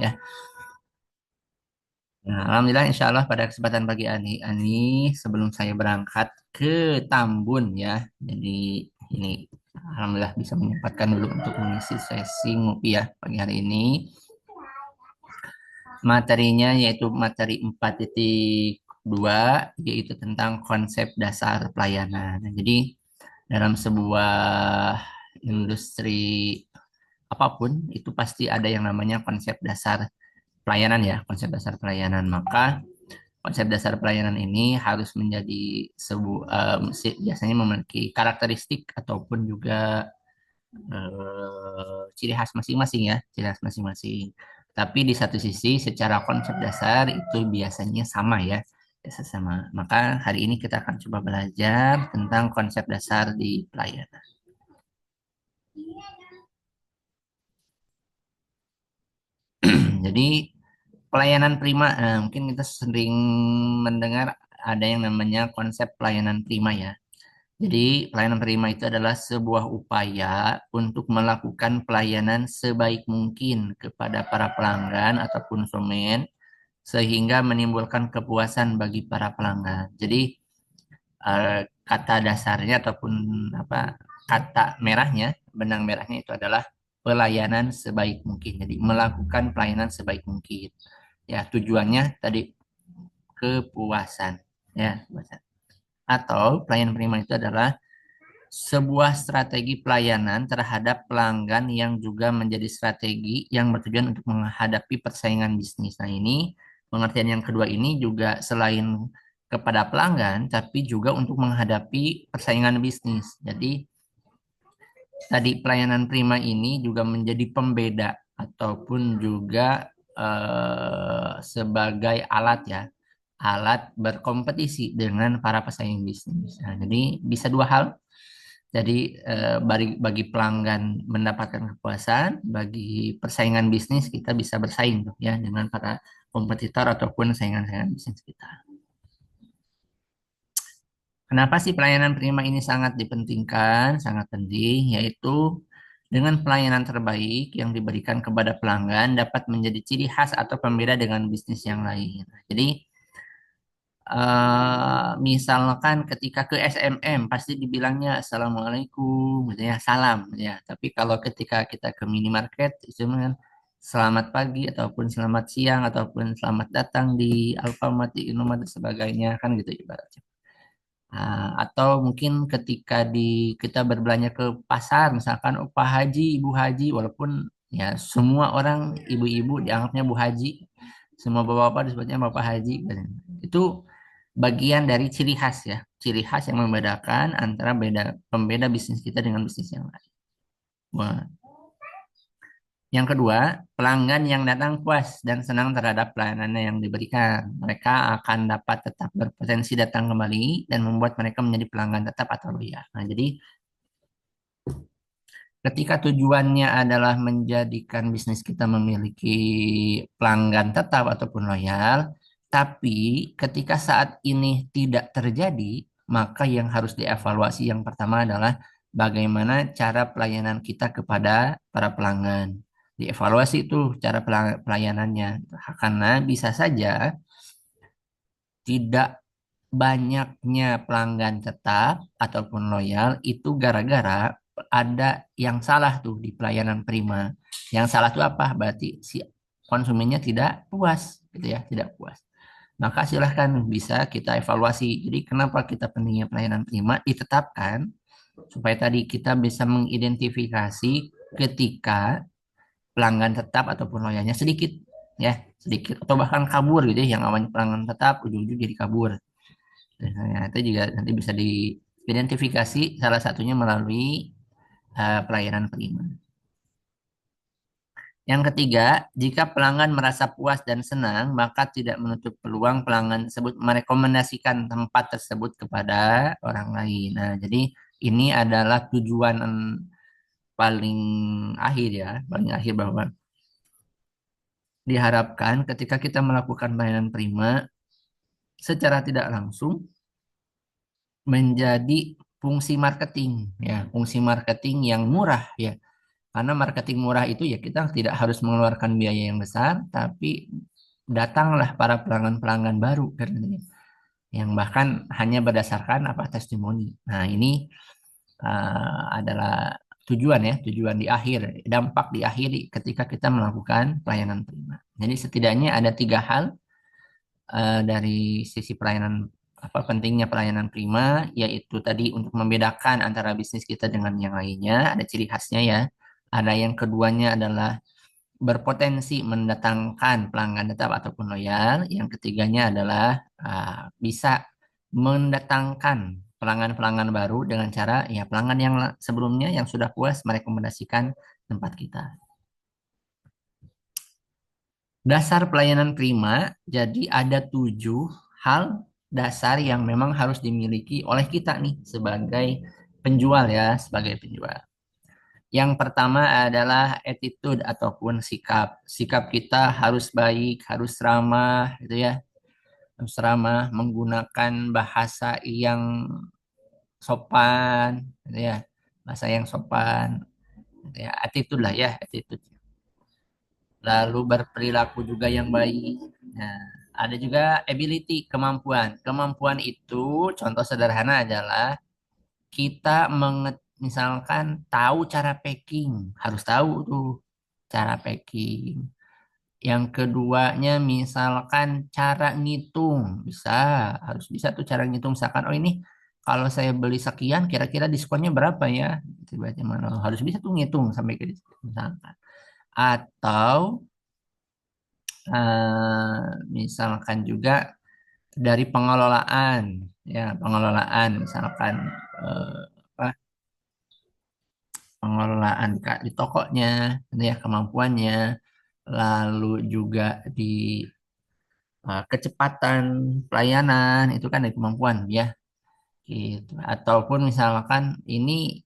ya. Nah, alhamdulillah insya Allah pada kesempatan pagi Ani sebelum saya berangkat ke Tambun ya. Jadi ini alhamdulillah bisa menyempatkan dulu untuk mengisi sesi ngopi ya pagi hari ini. Materinya yaitu materi 4.2 yaitu tentang konsep dasar pelayanan. Nah, jadi dalam sebuah industri apapun itu pasti ada yang namanya konsep dasar pelayanan ya, konsep dasar pelayanan. Maka konsep dasar pelayanan ini harus menjadi biasanya memiliki karakteristik ataupun juga ciri khas masing-masing ya, ciri khas masing-masing. Tapi di satu sisi secara konsep dasar itu biasanya sama ya, biasa sama. Maka hari ini kita akan coba belajar tentang konsep dasar di pelayanan. Jadi pelayanan prima, mungkin kita sering mendengar ada yang namanya konsep pelayanan prima ya. Jadi, pelayanan prima itu adalah sebuah upaya untuk melakukan pelayanan sebaik mungkin kepada para pelanggan atau konsumen, sehingga menimbulkan kepuasan bagi para pelanggan. Jadi, kata dasarnya ataupun apa kata merahnya, benang merahnya itu adalah pelayanan sebaik mungkin. Jadi, melakukan pelayanan sebaik mungkin. Ya, tujuannya tadi kepuasan. Ya, kepuasan. Atau pelayanan prima itu adalah sebuah strategi pelayanan terhadap pelanggan yang juga menjadi strategi yang bertujuan untuk menghadapi persaingan bisnis. Nah, ini pengertian yang kedua ini juga selain kepada pelanggan, tapi juga untuk menghadapi persaingan bisnis. Jadi, tadi pelayanan prima ini juga menjadi pembeda ataupun juga sebagai alat ya, alat berkompetisi dengan para pesaing bisnis. Nah, jadi bisa dua hal. Jadi bagi pelanggan mendapatkan kepuasan, bagi persaingan bisnis kita bisa bersaing tuh ya dengan para kompetitor ataupun saingan-saingan bisnis kita. Kenapa sih pelayanan prima ini sangat dipentingkan, sangat penting, yaitu dengan pelayanan terbaik yang diberikan kepada pelanggan dapat menjadi ciri khas atau pembeda dengan bisnis yang lain. Jadi misalkan ketika ke SMM pasti dibilangnya Assalamualaikum, gitu ya, salam, gitu ya. Tapi kalau ketika kita ke minimarket itu kan selamat pagi ataupun selamat siang ataupun selamat datang di Alfamart, di Indomaret dan sebagainya kan gitu ibaratnya. Atau mungkin ketika kita berbelanja ke pasar, misalkan oh, Pak Haji, Ibu Haji, walaupun ya semua orang ibu-ibu dianggapnya Bu Haji, semua bapak-bapak disebutnya Bapak Haji. Itu bagian dari ciri khas ya, ciri khas yang membedakan antara pembeda bisnis kita dengan bisnis yang lain. Wah. Yang kedua, pelanggan yang datang puas dan senang terhadap pelayanannya yang diberikan. Mereka akan dapat tetap berpotensi datang kembali dan membuat mereka menjadi pelanggan tetap atau loyal. Nah, jadi ketika tujuannya adalah menjadikan bisnis kita memiliki pelanggan tetap ataupun loyal, tapi ketika saat ini tidak terjadi, maka yang harus dievaluasi yang pertama adalah bagaimana cara pelayanan kita kepada para pelanggan. Dievaluasi itu cara pelayanannya, karena bisa saja tidak banyaknya pelanggan tetap ataupun loyal itu gara-gara ada yang salah tuh di pelayanan prima. Yang salah tuh apa? Berarti si konsumennya tidak puas, gitu ya, tidak puas. Maka silahkan bisa kita evaluasi. Jadi kenapa kita pentingnya pelayanan prima ditetapkan supaya tadi kita bisa mengidentifikasi ketika pelanggan tetap ataupun loyalnya sedikit ya, sedikit atau bahkan kabur gitu ya, yang awalnya pelanggan tetap ujung-ujung jadi kabur. Nah, itu juga nanti bisa diidentifikasi salah satunya melalui pelayanan prima. Yang ketiga, jika pelanggan merasa puas dan senang, maka tidak menutup peluang pelanggan tersebut merekomendasikan tempat tersebut kepada orang lain. Nah, jadi ini adalah tujuan paling akhir ya, paling akhir bahwa diharapkan ketika kita melakukan pelayanan prima secara tidak langsung menjadi fungsi marketing ya, fungsi marketing yang murah ya, Karena marketing murah itu ya kita tidak harus mengeluarkan biaya yang besar, tapi datanglah para pelanggan-pelanggan baru katanya, yang bahkan hanya berdasarkan apa testimoni. Nah, ini adalah tujuan ya, tujuan di akhir, dampak di akhir ketika kita melakukan pelayanan prima. Jadi setidaknya ada tiga hal dari sisi pelayanan apa pentingnya pelayanan prima, yaitu tadi untuk membedakan antara bisnis kita dengan yang lainnya, ada ciri khasnya ya. Ada yang keduanya adalah berpotensi mendatangkan pelanggan tetap ataupun loyal. Yang ketiganya adalah bisa mendatangkan pelanggan-pelanggan baru dengan cara ya pelanggan yang sebelumnya yang sudah puas merekomendasikan tempat kita. Dasar pelayanan prima, jadi ada 7 hal dasar yang memang harus dimiliki oleh kita nih sebagai penjual ya, sebagai penjual. Yang pertama adalah attitude ataupun sikap. Sikap kita harus baik, harus ramah, gitu ya. Harus ramah, menggunakan bahasa yang sopan, gitu ya. Bahasa yang sopan, gitu ya. Attitude lah ya, attitude. Lalu berperilaku juga yang baik. Nah, ada juga ability, kemampuan. Kemampuan itu contoh sederhana adalah kita misalkan tahu cara packing, harus tahu tuh cara packing. Yang keduanya misalkan cara ngitung, harus bisa tuh cara ngitung. Misalkan, oh ini kalau saya beli sekian, kira-kira diskonnya berapa ya? Tiba-tiba harus bisa tuh ngitung sampai ke misalkan. Atau misalkan juga dari pengelolaan, ya pengelolaan misalkan eh, apa pengelolaan di tokonya, gitu ya kemampuannya, lalu juga di kecepatan pelayanan itu kan dari kemampuan ya, gitu. Ataupun misalkan ini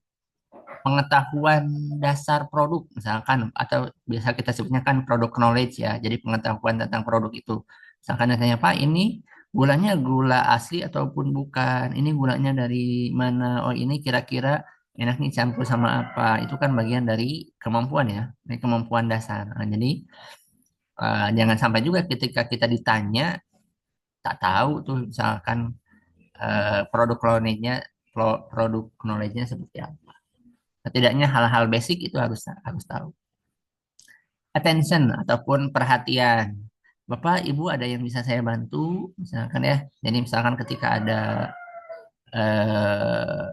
pengetahuan dasar produk misalkan atau biasa kita sebutnya kan produk knowledge ya, jadi pengetahuan tentang produk itu. Misalkan ditanya Pak ini gulanya gula asli ataupun bukan, ini gulanya dari mana, oh ini kira-kira enaknya campur sama apa, itu kan bagian dari kemampuan ya, dari kemampuan dasar. Nah, jadi jangan sampai juga ketika kita ditanya tak tahu tuh misalkan produk knowledge-nya produk knowledge-nya seperti apa. Setidaknya hal-hal basic itu harus harus tahu. Attention ataupun perhatian. Bapak, Ibu ada yang bisa saya bantu? Misalkan ya. Jadi misalkan ketika ada eh,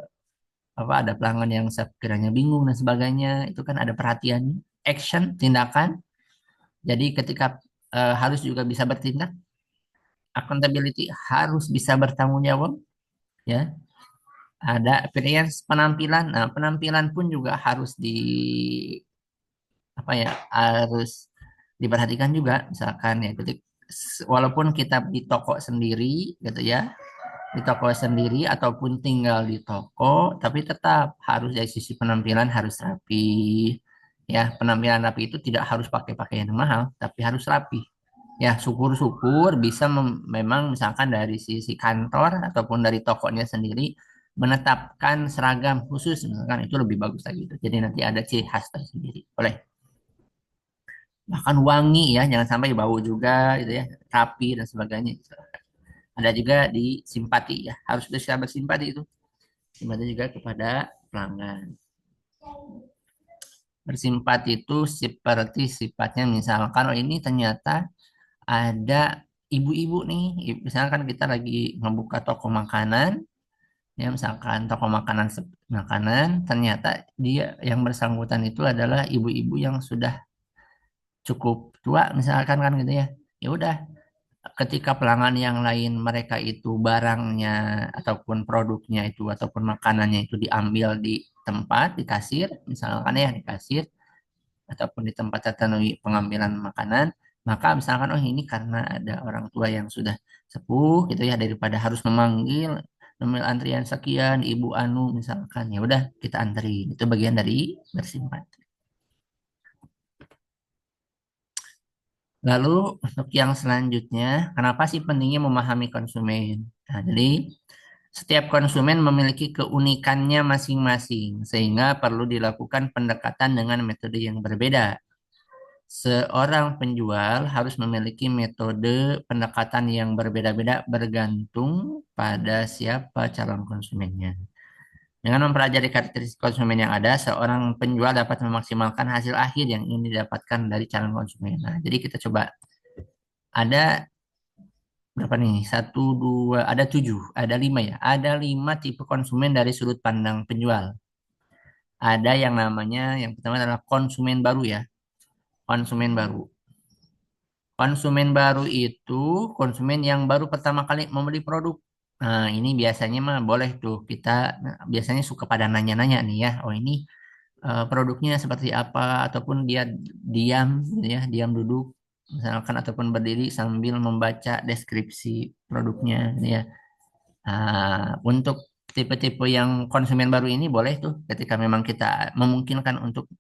ada pelanggan yang sekiranya bingung dan sebagainya, itu kan ada perhatian, action, tindakan. Jadi ketika harus juga bisa bertindak, accountability harus bisa bertanggung jawab, ya. Ada appearance penampilan. Nah, penampilan pun juga harus harus diperhatikan juga misalkan ya walaupun kita di toko sendiri gitu ya, di toko sendiri ataupun tinggal di toko, tapi tetap harus dari sisi penampilan harus rapi ya. Penampilan rapi itu tidak harus pakai pakaian yang mahal, tapi harus rapi ya. Syukur-syukur bisa memang misalkan dari sisi kantor ataupun dari tokonya sendiri menetapkan seragam khusus misalkan, itu lebih bagus lagi itu, jadi nanti ada ciri khas tersendiri boleh. Bahkan wangi ya, jangan sampai bau juga gitu ya, rapi dan sebagainya. Ada juga di simpati ya, harus bisa bersimpati itu, simpati juga kepada pelanggan. Bersimpati itu seperti sifatnya misalkan, oh ini ternyata ada ibu-ibu nih, misalkan kita lagi ngebuka toko makanan ya, misalkan toko makanan makanan, ternyata dia yang bersangkutan itu adalah ibu-ibu yang sudah cukup tua misalkan kan gitu ya. Ya udah, ketika pelanggan yang lain mereka itu barangnya ataupun produknya itu ataupun makanannya itu diambil di tempat di kasir misalkan ya, di kasir ataupun di tempat tertentu pengambilan makanan, maka misalkan oh ini karena ada orang tua yang sudah sepuh gitu ya, daripada harus memanggil nomor antrian sekian Ibu Anu misalkan, ya udah kita antri, itu bagian dari bersimpati. Lalu untuk yang selanjutnya, kenapa sih pentingnya memahami konsumen? Nah, jadi Setiap konsumen memiliki keunikannya masing-masing, sehingga perlu dilakukan pendekatan dengan metode yang berbeda. Seorang penjual harus memiliki metode pendekatan yang berbeda-beda bergantung pada siapa calon konsumennya. Dengan mempelajari karakteristik konsumen yang ada, seorang penjual dapat memaksimalkan hasil akhir yang ingin didapatkan dari calon konsumen. Nah, jadi kita coba ada berapa nih? Satu, dua, ada tujuh, ada lima ya. Ada lima tipe konsumen dari sudut pandang penjual. Ada yang namanya, yang pertama adalah konsumen baru ya. Konsumen baru. Konsumen baru itu konsumen yang baru pertama kali membeli produk. Nah, ini biasanya mah boleh tuh kita biasanya suka pada nanya-nanya nih ya. Oh, ini produknya seperti apa ataupun dia diam gitu ya, diam duduk misalkan ataupun berdiri sambil membaca deskripsi produknya gitu ya. Untuk tipe-tipe yang konsumen baru ini boleh tuh ketika memang kita memungkinkan untuk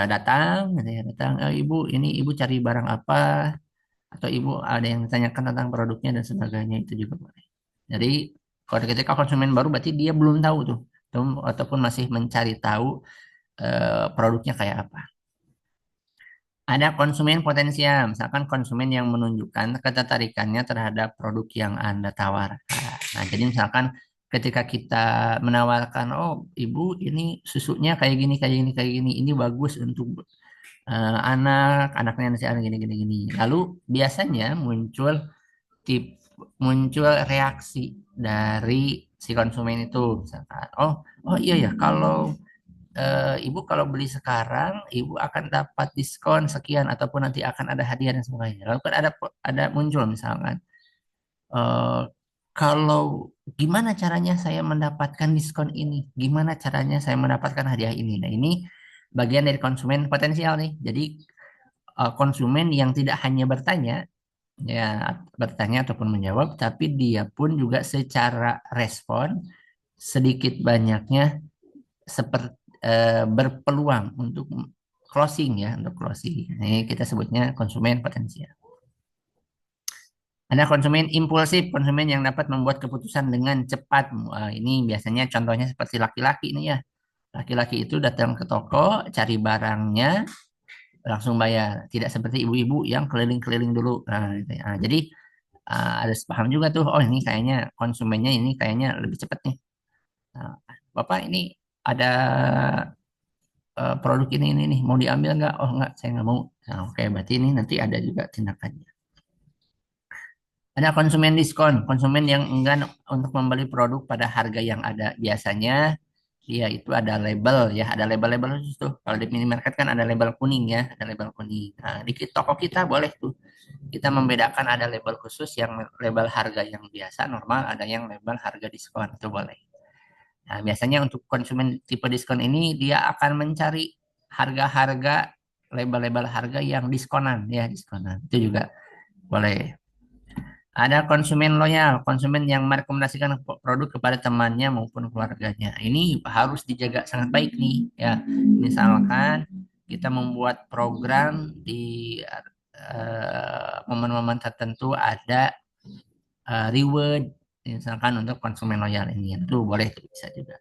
datang gitu ya, datang, ibu ini ibu cari barang apa atau ibu ada yang ditanyakan tentang produknya dan sebagainya itu juga boleh. Jadi kalau ketika konsumen baru berarti dia belum tahu tuh ataupun masih mencari tahu produknya kayak apa. Ada konsumen potensial, misalkan konsumen yang menunjukkan ketertarikannya terhadap produk yang Anda tawarkan. Nah, jadi misalkan ketika kita menawarkan, oh ibu ini susunya kayak gini, kayak gini, kayak gini, ini bagus untuk anaknya nanti anak gini, gini, gini. Lalu biasanya tip, muncul reaksi dari si konsumen itu, misalkan, oh iya ya, kalau ibu kalau beli sekarang, ibu akan dapat diskon sekian ataupun nanti akan ada hadiah dan sebagainya. Lalu kan ada muncul misalkan, eh, kalau gimana caranya saya mendapatkan diskon ini, gimana caranya saya mendapatkan hadiah ini. Nah ini bagian dari konsumen potensial nih. Jadi konsumen yang tidak hanya bertanya, ya bertanya ataupun menjawab, tapi dia pun juga secara respon sedikit banyaknya seperti berpeluang untuk closing ya, untuk closing. Ini kita sebutnya konsumen potensial. Ada konsumen impulsif, konsumen yang dapat membuat keputusan dengan cepat. Wah, ini biasanya contohnya seperti laki-laki ini ya. Laki-laki itu datang ke toko, cari barangnya, langsung bayar. Tidak seperti ibu-ibu yang keliling-keliling dulu. Nah, gitu ya. Nah, jadi ada sepaham juga tuh. Oh ini kayaknya konsumennya ini kayaknya lebih cepat nih. Nah, Bapak ini ada produk ini nih mau diambil nggak? Oh nggak, saya nggak mau. Nah, oke, berarti ini nanti ada juga tindakannya. Ada konsumen diskon, konsumen yang enggan untuk membeli produk pada harga yang ada. Biasanya dia itu ada label ya, ada label-label khusus tuh. Kalau di minimarket kan ada label kuning ya, ada label kuning. Nah, di toko kita boleh tuh. Kita membedakan ada label khusus yang label harga yang biasa, normal, ada yang label harga diskon, itu boleh. Nah, biasanya untuk konsumen tipe diskon ini dia akan mencari harga-harga label-label harga yang diskonan ya, diskonan. Itu juga boleh. Ada konsumen loyal, konsumen yang merekomendasikan produk kepada temannya maupun keluarganya. Ini harus dijaga sangat baik nih ya. Misalkan kita membuat program di momen-momen tertentu ada reward misalkan untuk konsumen loyal ini itu boleh itu bisa juga.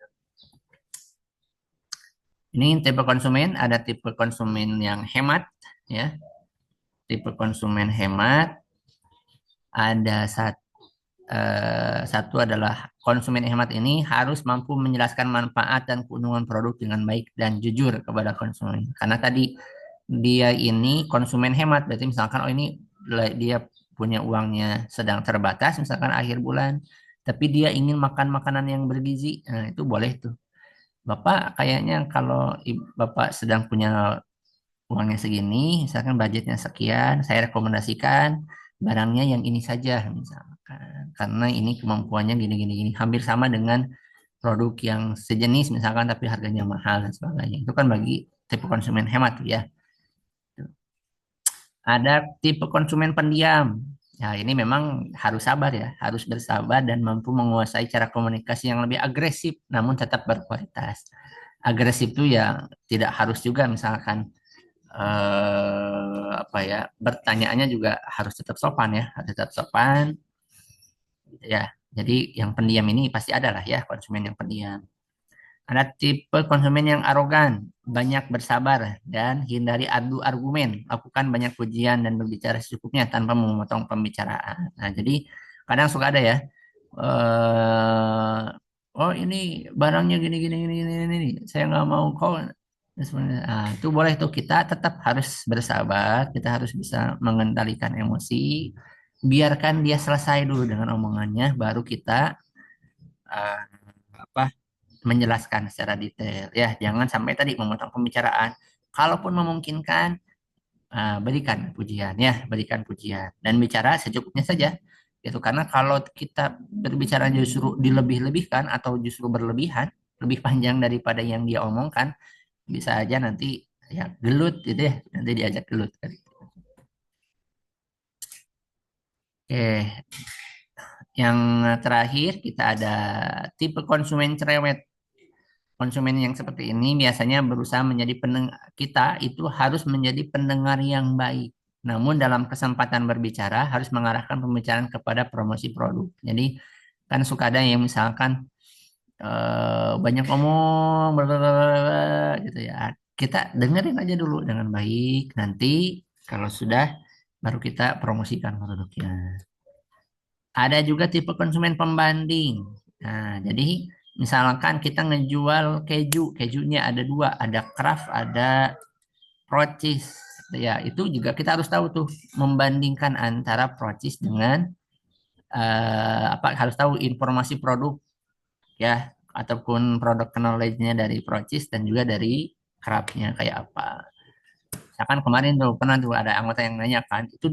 Ini tipe konsumen, ada tipe konsumen yang hemat, ya. Tipe konsumen hemat, ada satu adalah konsumen hemat ini harus mampu menjelaskan manfaat dan keuntungan produk dengan baik dan jujur kepada konsumen. Karena tadi dia ini konsumen hemat, berarti misalkan oh ini dia punya uangnya sedang terbatas, misalkan akhir bulan, tapi dia ingin makan makanan yang bergizi, nah itu boleh tuh. Bapak kayaknya kalau Bapak sedang punya uangnya segini, misalkan budgetnya sekian, saya rekomendasikan barangnya yang ini saja, misalkan. Karena ini kemampuannya gini-gini, gini. Hampir sama dengan produk yang sejenis, misalkan, tapi harganya mahal dan sebagainya. Itu kan bagi tipe konsumen hemat ya. Ada tipe konsumen pendiam. Ya, ini memang harus sabar ya, harus bersabar dan mampu menguasai cara komunikasi yang lebih agresif, namun tetap berkualitas. Agresif itu ya tidak harus juga misalkan apa ya bertanyaannya juga harus tetap sopan ya harus tetap sopan gitu ya Jadi yang pendiam ini pasti ada lah ya konsumen yang pendiam. Ada tipe konsumen yang arogan, banyak bersabar, dan hindari adu argumen. Lakukan banyak pujian dan berbicara secukupnya tanpa memotong pembicaraan. Nah, jadi kadang suka ada ya. eh oh ini barangnya gini gini gini gini, gini. Saya nggak mau kau. Nah, itu boleh tuh kita tetap harus bersabar. Kita harus bisa mengendalikan emosi. Biarkan dia selesai dulu dengan omongannya, baru kita eh, apa menjelaskan secara detail ya, jangan sampai tadi memotong pembicaraan. Kalaupun memungkinkan, berikan pujian ya, berikan pujian dan bicara secukupnya saja gitu, karena kalau kita berbicara justru dilebih-lebihkan atau justru berlebihan, lebih panjang daripada yang dia omongkan, bisa aja nanti ya gelut gitu ya, nanti diajak gelut kali. Oke, yang terakhir kita ada tipe konsumen cerewet. Konsumen yang seperti ini biasanya berusaha menjadi pendengar, kita itu harus menjadi pendengar yang baik. Namun dalam kesempatan berbicara harus mengarahkan pembicaraan kepada promosi produk. Jadi kan suka ada yang misalkan banyak ngomong bla, bla, bla, bla, bla, gitu ya. Kita dengerin aja dulu dengan baik. Nanti kalau sudah baru kita promosikan produknya. Ada juga tipe konsumen pembanding. Nah, jadi misalkan kita ngejual keju, kejunya ada dua, ada craft, ada procis. Ya, itu juga kita harus tahu tuh membandingkan antara procis dengan apa, harus tahu informasi produk ya, ataupun produk knowledge-nya dari procis dan juga dari craftnya kayak apa. Misalkan kemarin tuh pernah tuh ada anggota yang nanya kan, itu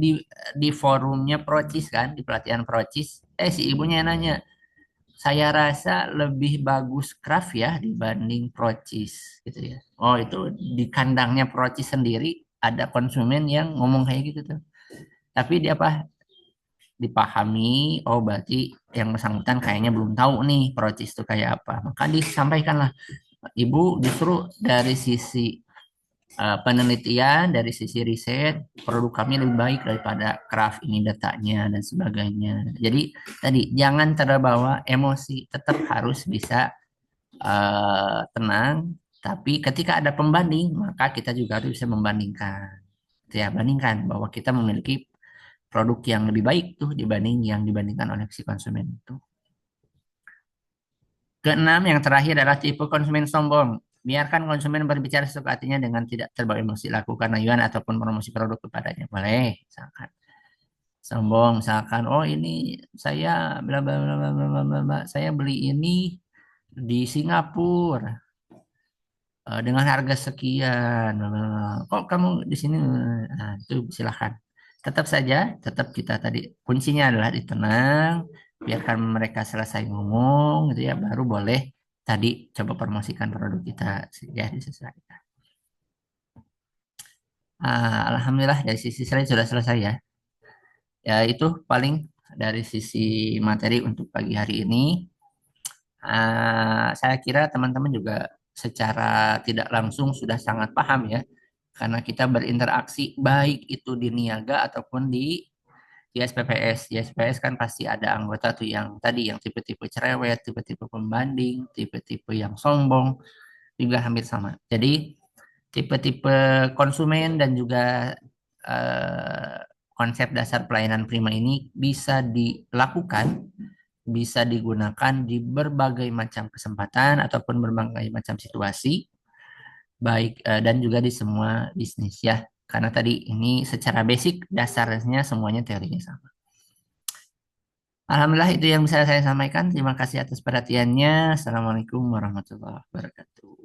di forumnya procis kan, di pelatihan procis, si ibunya yang nanya, saya rasa lebih bagus craft ya dibanding procis gitu ya. Oh, itu di kandangnya procis sendiri ada konsumen yang ngomong kayak gitu tuh. Tapi dia apa? Dipahami, oh berarti yang bersangkutan kayaknya belum tahu nih procis itu kayak apa. Maka disampaikanlah, Ibu justru dari sisi penelitian, dari sisi riset, produk kami lebih baik daripada craft ini datanya dan sebagainya. Jadi tadi jangan terbawa emosi, tetap harus bisa tenang. Tapi ketika ada pembanding, maka kita juga harus bisa membandingkan. Ya, bandingkan bahwa kita memiliki produk yang lebih baik tuh dibanding yang dibandingkan oleh si konsumen itu. Keenam, yang terakhir adalah tipe konsumen sombong. Biarkan konsumen berbicara sesuka hatinya dengan tidak terbawa emosi. Lakukan rayuan ataupun promosi produk kepadanya. Boleh, misalkan. Sombong, misalkan, oh ini saya bla bla bla bla bla bla, bla. Saya beli ini di Singapura dengan harga sekian. Kok kamu di sini? Nah, itu silahkan. Tetap saja, tetap kita tadi kuncinya adalah ditenang, biarkan mereka selesai ngomong, gitu ya, baru boleh tadi coba promosikan produk kita ya disesuaikan. Alhamdulillah dari sisi saya sudah selesai ya. Ya itu paling dari sisi materi untuk pagi hari ini. Saya kira teman-teman juga secara tidak langsung sudah sangat paham ya, karena kita berinteraksi baik itu di niaga ataupun di SPPS. Di SPPS kan pasti ada anggota tuh yang tadi yang tipe-tipe cerewet, tipe-tipe pembanding, tipe-tipe yang sombong, juga hampir sama. Jadi tipe-tipe konsumen dan juga eh, konsep dasar pelayanan prima ini bisa dilakukan, bisa digunakan di berbagai macam kesempatan ataupun berbagai macam situasi, baik dan juga di semua bisnis ya. Karena tadi ini secara basic dasarnya semuanya teorinya sama. Alhamdulillah itu yang bisa saya sampaikan. Terima kasih atas perhatiannya. Assalamualaikum warahmatullahi wabarakatuh.